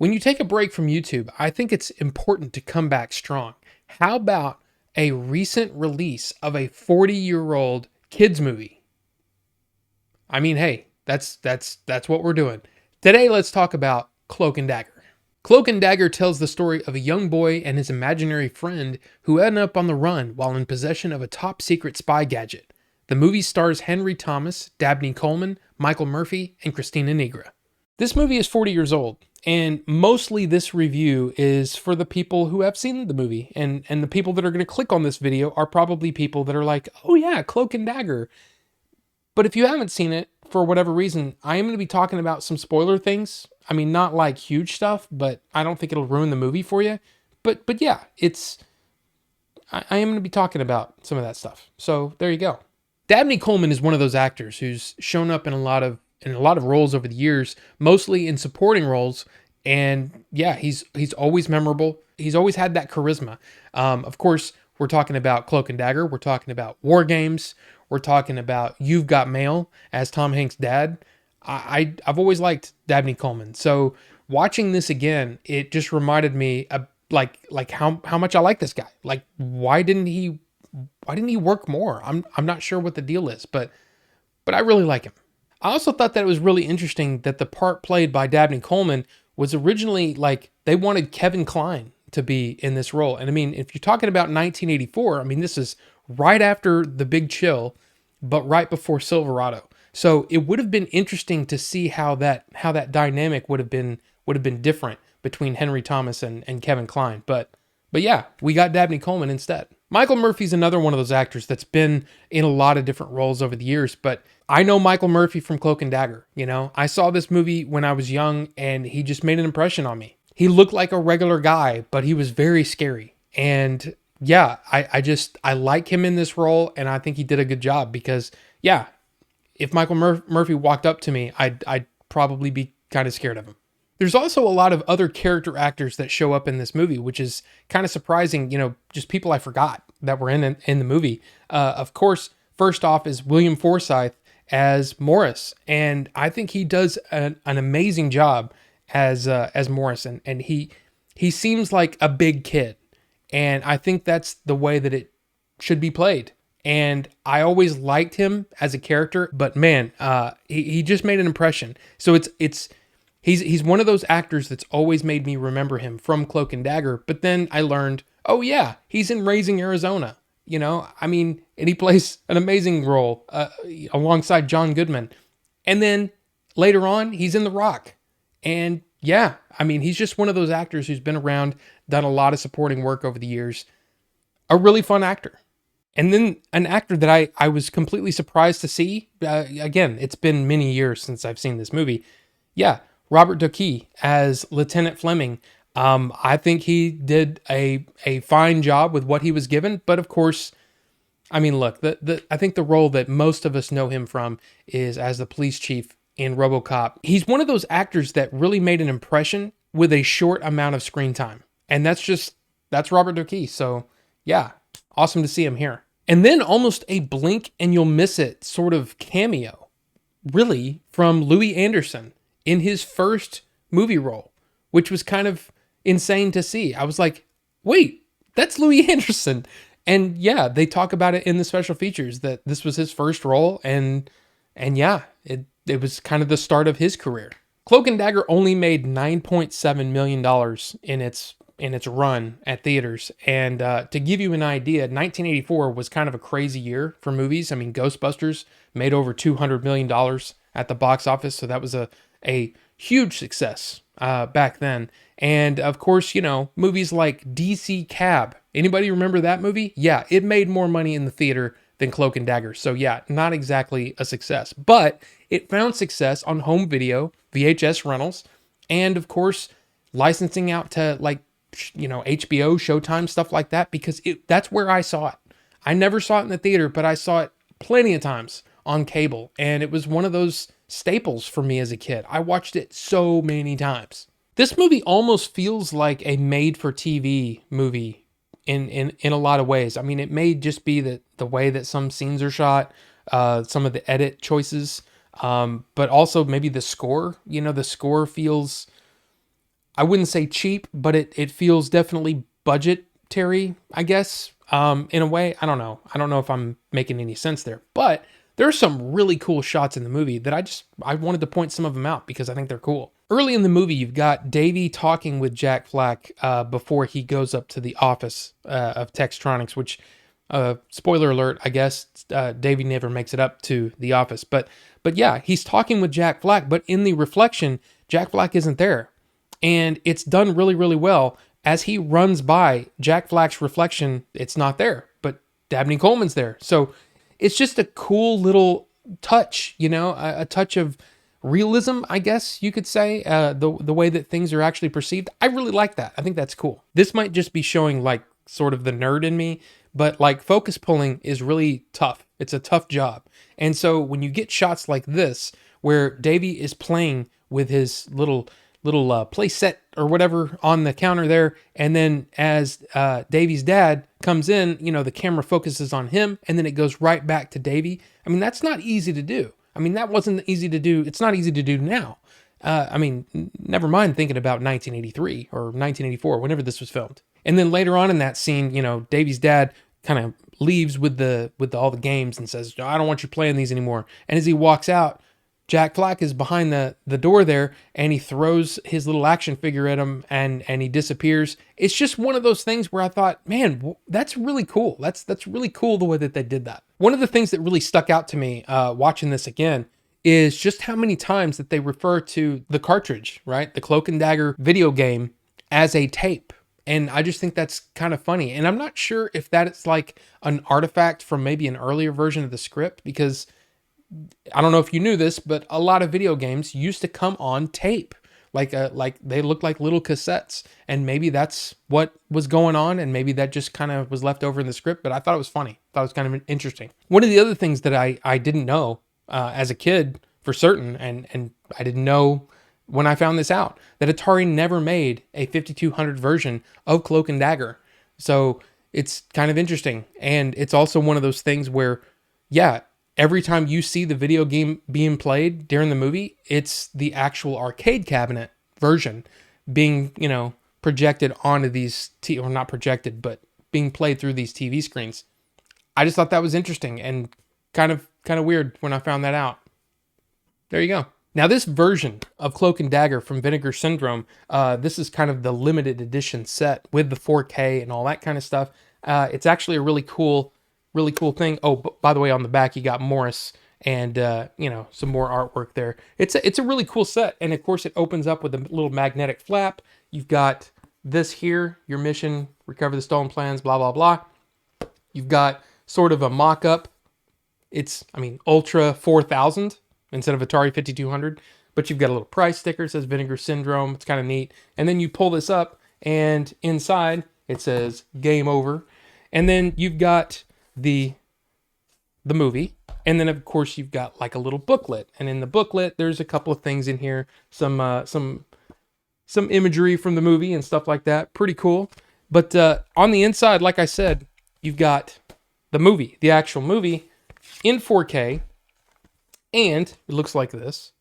When you take a break from YouTube, I think it's important to come back strong. How about a recent release of a 40-year-old kids movie? I mean, hey, that's what we're doing. Today, let's talk about Cloak and Dagger. Cloak and Dagger tells the story of a young boy and his imaginary friend who end up on the run while in possession of a top secret spy gadget. The movie stars Henry Thomas, Dabney Coleman, Michael Murphy, and Christina Nigra. This movie is 40 years old, and mostly this review is for the people who have seen the movie. And the people that are going to click on this video are probably people that are like, oh yeah, Cloak and Dagger. But if you haven't seen it, for whatever reason, I am going to be talking about some spoiler things. I mean, not like huge stuff, but I don't think it'll ruin the movie for you. But yeah, I am going to be talking about some of that stuff. So there you go. Dabney Coleman is one of those actors who's shown up in a lot of roles over the years, mostly in supporting roles. And yeah, he's always memorable. He's always had that charisma. Of course, we're talking about Cloak and Dagger. We're talking about War Games. We're talking about You've Got Mail as Tom Hanks' dad. I've always liked Dabney Coleman. So watching this again, it just reminded me of like how much I like this guy. Like why didn't he work more? I'm not sure what the deal is, but I really like him. I also thought that it was really interesting that the part played by Dabney Coleman was originally like they wanted Kevin Kline to be in this role. And I mean, if you're talking about 1984, I mean, this is right after The Big Chill, but right before Silverado. So it would have been interesting to see how that dynamic would have been different between Henry Thomas and Kevin Kline. But yeah, we got Dabney Coleman instead. Michael Murphy's another one of those actors that's been in a lot of different roles over the years, but I know Michael Murphy from Cloak and Dagger. You know, I saw this movie when I was young and he just made an impression on me. He looked like a regular guy, but he was very scary. And yeah, I like him in this role, and I think he did a good job because yeah, if Michael Murphy walked up to me, I'd probably be kind of scared of him. There's also a lot of other character actors that show up in this movie, which is kind of surprising. You know, just people I forgot that were in the movie. Of course, first off is William Forsythe as Morris, and I think he does an amazing job as Morris, and he seems like a big kid, and I think that's the way that it should be played. And I always liked him as a character, but man, he just made an impression. So he's one of those actors that's always made me remember him from Cloak and Dagger. But then I learned, oh yeah, he's in Raising Arizona. You know, I mean, and he plays an amazing role alongside John Goodman. And then later on, he's in The Rock. And yeah, I mean, he's just one of those actors who's been around, done a lot of supporting work over the years. A really fun actor. And then an actor that I was completely surprised to see. Again, it's been many years since I've seen this movie. Yeah, Robert Doakey as Lieutenant Fleming. I think he did a fine job with what he was given. But of course, I mean, look, I think the role that most of us know him from is as the police chief in RoboCop. He's one of those actors that really made an impression with a short amount of screen time. And that's Robert Doakey. So yeah, awesome to see him here. And then almost a blink and you'll miss it sort of cameo, really, from Louis Anderson in his first movie role, which was kind of insane to see. I was like, wait, that's Louis Anderson. And yeah, they talk about it in the special features that this was his first role. And yeah, it was kind of the start of his career. Cloak and Dagger only made $9.7 million in its run at theaters. And to give you an idea, 1984 was kind of a crazy year for movies. I mean, Ghostbusters made over $200 million at the box office. So that was a huge success back then. And of course, you know, movies like DC Cab. Anybody remember that movie? Yeah, it made more money in the theater than Cloak and Dagger. So yeah, not exactly a success. But it found success on home video, VHS rentals, and of course, licensing out to like, you know, HBO, Showtime, stuff like that, because that's where I saw it. I never saw it in the theater, but I saw it plenty of times on cable, and it was one of those staples for me as a kid. I watched it so many times. This movie almost feels like a made-for-TV movie in a lot of ways. I mean, it may just be that the way that some scenes are shot, some of the edit choices, but also maybe the score. You know, the score feels I wouldn't say cheap, but it feels definitely budgetary, I guess. In a way, I don't know. I don't know if I'm making any sense there, but there are some really cool shots in the movie that I wanted to point some of them out because I think they're cool. Early in the movie, you've got Davey talking with Jack Flack before he goes up to the office of Textronics, which, spoiler alert, I guess Davey never makes it up to the office. But yeah, he's talking with Jack Flack, but in the reflection, Jack Flack isn't there. And it's done really, really well. As he runs by Jack Flack's reflection, it's not there, but Dabney Coleman's there. So it's just a cool little touch, a touch of realism, I guess you could say, the way that things are actually perceived. I really like that. I think that's cool. This might just be showing like sort of the nerd in me, but like focus pulling is really tough. It's a tough job. And so when you get shots like this, where Davey is playing with his little play set or whatever on the counter there, and then as Davey's dad comes in, the camera focuses on him, and then it goes right back to Davey. I mean, that's not easy to do. I mean, that wasn't easy to do. It's not easy to do now. I mean, never mind thinking about 1983 or 1984, whenever this was filmed. And then later on in that scene, Davey's dad kind of leaves with all the games and says, "I don't want you playing these anymore." And as he walks out, Jack Flack is behind the door there, and he throws his little action figure at him, and he disappears. It's just one of those things where I thought, man, that's really cool. That's really cool the way that they did that. One of the things that really stuck out to me watching this again is just how many times that they refer to the cartridge, right? The Cloak and Dagger video game as a tape. And I just think that's kind of funny. And I'm not sure if that is like an artifact from maybe an earlier version of the script, because I don't know if you knew this, but a lot of video games used to come on tape. Like they looked like little cassettes, and maybe that's what was going on, and maybe that just kind of was left over in the script, but I thought it was funny. I thought it was kind of interesting. One of the other things that I didn't know as a kid for certain, and I didn't know when I found this out, that Atari never made a 5200 version of Cloak and Dagger. So it's kind of interesting, and it's also one of those things where, yeah, every time you see the video game being played during the movie, it's the actual arcade cabinet version being, projected onto these, or not projected, but being played through these TV screens. I just thought that was interesting and kind of weird when I found that out. There you go. Now this version of Cloak and Dagger from Vinegar Syndrome, this is kind of the limited edition set with the 4K and all that kind of stuff. It's actually a really cool thing. Oh, by the way, on the back you got Morris and some more artwork there. It's a really cool set, and of course it opens up with a little magnetic flap. You've got this here, your mission: recover the stolen plans, blah blah blah. You've got sort of a mock-up. It's Ultra 4000 instead of Atari 5200, but you've got a little price sticker. It says Vinegar Syndrome. It's kind of neat. And then you pull this up, and inside it says Game Over. And then you've got the movie, and then of course you've got like a little booklet, and in the booklet there's a couple of things in here, some imagery from the movie and stuff like that. Pretty cool. But on the inside, like I said, you've got the movie, the actual movie in 4K, and it looks like this,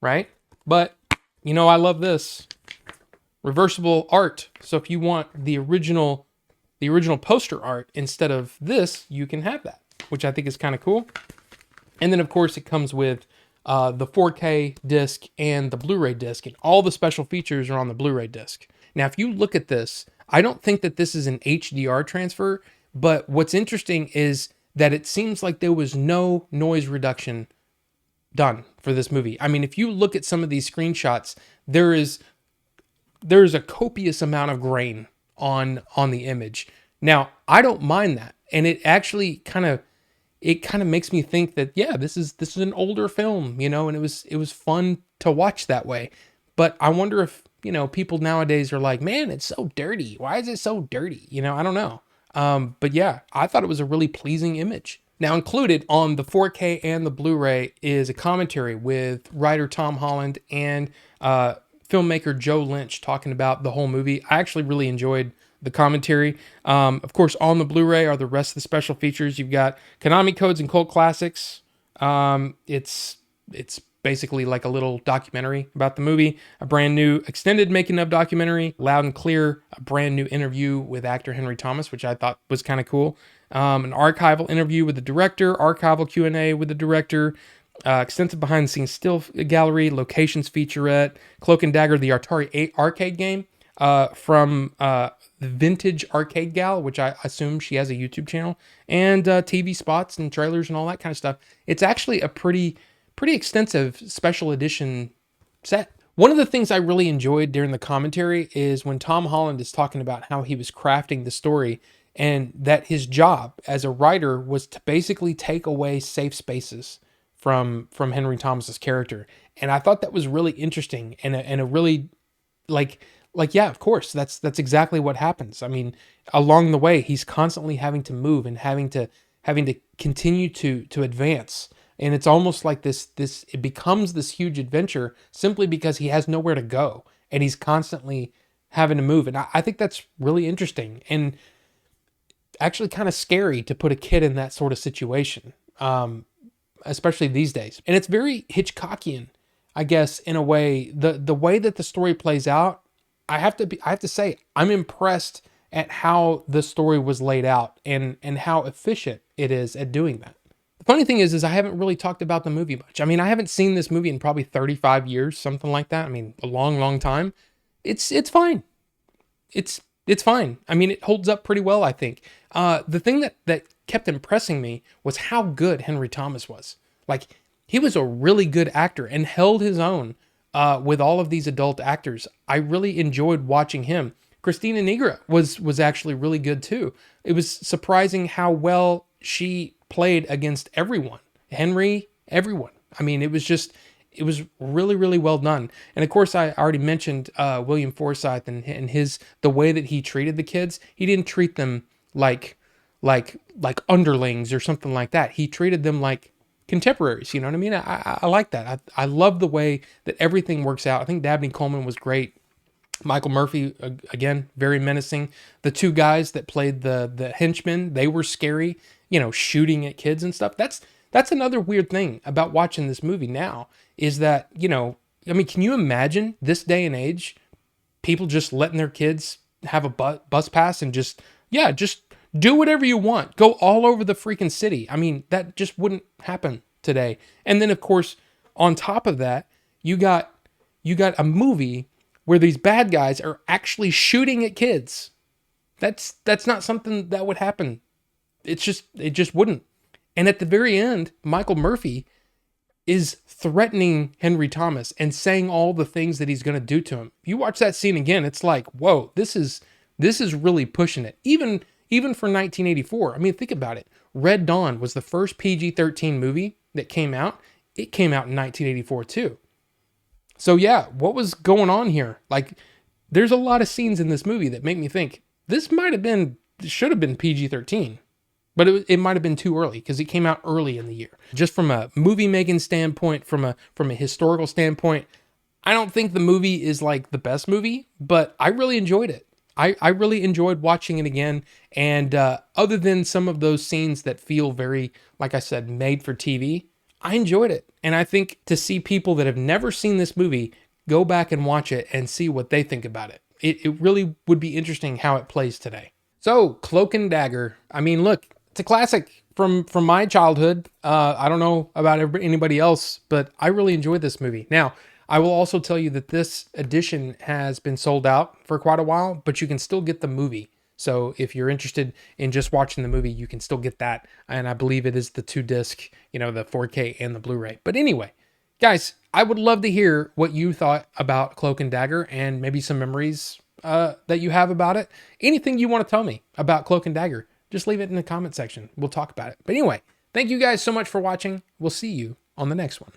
right? But I love this reversible art. So if you want the original poster art instead of this, you can have that, which I think is kind of cool. And then of course it comes with the 4K disc and the Blu-ray disc, and all the special features are on the Blu-ray disc. Now, if you look at this, I don't think that this is an HDR transfer, but what's interesting is that it seems like there was no noise reduction done for this movie. I mean, if you look at some of these screenshots, there is a copious amount of grain on the image. Now, I don't mind that, and it actually kind of makes me think that, yeah, this is an older film, and it was fun to watch that way. But I wonder if people nowadays are like, man, it's so dirty. Why is it so dirty? I don't know. But yeah, I thought it was a really pleasing image. Now, included on the 4K and the Blu-ray is a commentary with writer Tom Holland and filmmaker Joe Lynch talking about the whole movie. I actually really enjoyed the commentary. Of course, on the Blu-ray are the rest of the special features. You've got Konami codes and cult classics. It's basically like a little documentary about the movie, a brand new extended making of documentary, loud and clear, a brand new interview with actor Henry Thomas, which I thought was kind of cool. An archival interview with the director, archival Q&A with the director, extensive behind the scenes still gallery, locations featurette, Cloak and Dagger, the Atari 8 arcade game from the Vintage Arcade Gal, which I assume she has a YouTube channel, and TV spots and trailers and all that kind of stuff. It's actually a pretty extensive special edition set. One of the things I really enjoyed during the commentary is when Tom Holland is talking about how he was crafting the story and that his job as a writer was to basically take away safe spaces from Henry Thomas's character. And I thought that was really interesting and a really like yeah, of course, that's exactly what happens. I mean, along the way, he's constantly having to move and having to continue to advance. And it's almost like this it becomes this huge adventure simply because he has nowhere to go and he's constantly having to move. And I think that's really interesting and actually kind of scary to put a kid in that sort of situation, especially these days. And it's very Hitchcockian, I guess, in a way. The way that the story plays out, I have to say, I'm impressed at how the story was laid out and how efficient it is at doing that. The funny thing is I haven't really talked about the movie much. I mean, I haven't seen this movie in probably 35 years, something like that. I mean, a long time. It's fine. It's fine. I mean, it holds up pretty well, I think. The thing that kept impressing me was how good Henry Thomas was. Like, he was a really good actor and held his own with all of these adult actors. I really enjoyed watching him. Christina Nigra was actually really good too. It was surprising how well she played against everyone. Henry, everyone. I mean, it was really well done. And of course, I already mentioned William Forsythe and the way that he treated the kids. He didn't treat them like underlings or something like that. He treated them like contemporaries. You know what I mean? I like that. I love the way that everything works out. I think Dabney Coleman was great. Michael Murphy, again, very menacing. The two guys that played the henchmen, they were scary, shooting at kids and stuff. That's another weird thing about watching this movie now is that, I mean, can you imagine this day and age, people just letting their kids have a bus pass and just do whatever you want. Go all over the freaking city. I mean, that just wouldn't happen today. And then, of course, on top of that, you got a movie where these bad guys are actually shooting at kids. That's not something that would happen. It just wouldn't. And at the very end, Michael Murphy is threatening Henry Thomas and saying all the things that he's going to do to him. If you watch that scene again, it's like, whoa, this is really pushing it. Even for 1984. I mean, think about it. Red Dawn was the first PG-13 movie that came out. It came out in 1984 too. So yeah, what was going on here? Like, there's a lot of scenes in this movie that make me think this should have been PG-13. But it might have been too early because it came out early in the year. Just from a movie making standpoint, from a historical standpoint, I don't think the movie is like the best movie, but I really enjoyed it. I really enjoyed watching it again. And other than some of those scenes that feel very, like I said, made for TV, I enjoyed it. And I think to see people that have never seen this movie go back and watch it and see what they think about it, it really would be interesting how it plays today. So, Cloak and Dagger. I mean, look, it's a classic from my childhood. I don't know about anybody else, but I really enjoyed this movie. Now, I will also tell you that this edition has been sold out for quite a while, but you can still get the movie. So if you're interested in just watching the movie, you can still get that. And I believe it is the 2-disc, the 4K and the Blu-ray. But anyway, guys, I would love to hear what you thought about Cloak and Dagger and maybe some memories that you have about it. Anything you want to tell me about Cloak and Dagger, just leave it in the comment section. We'll talk about it. But anyway, thank you guys so much for watching. We'll see you on the next one.